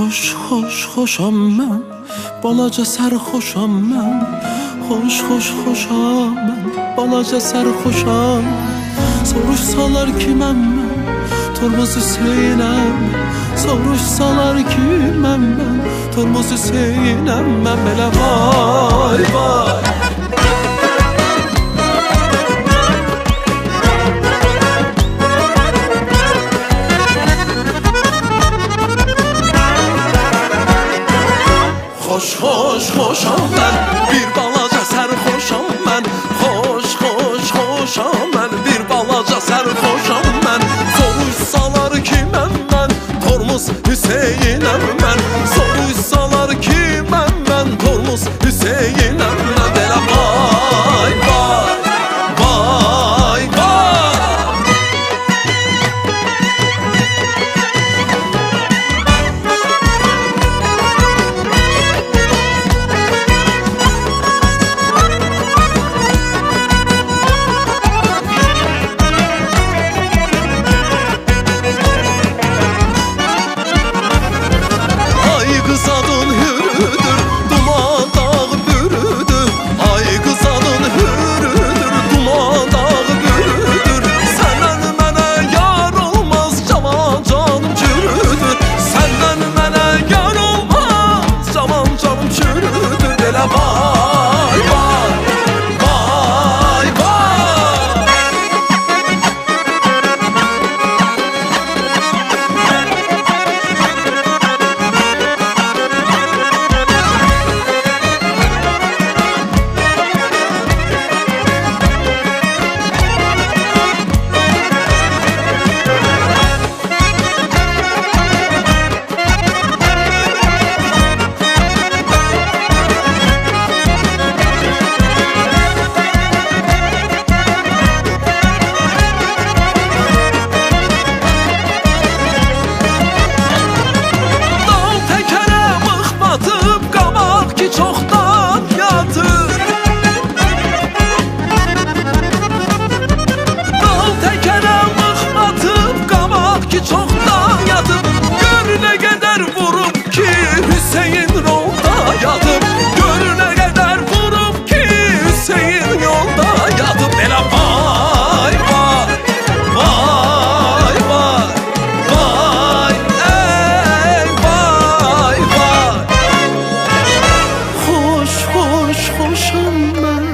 Xoş, xoş, xoşam mən, balaca sərxoşam mən. Xoş, xoş, xoşam mən, balaca sərxoşam. Soruşsalar kiməm mən, Tormuz Hüseynəm. Soruşsalar kiməm mən, Tormuz Hüseynəm. Mən belə vay vay. Xoş, xoş, xoşam mən, bir balaca sərxoşam mən. Xoş, xoş, xoşam mən, bir balaca sərxoşam mən. Soruşsalar kiməm mən, Tormuz Hüseynəm mən. Soruşsalar kiməm mən, Tormuz Hüseynəm mən. Belə vay vay, vay vay. Xoş, xoşam mən,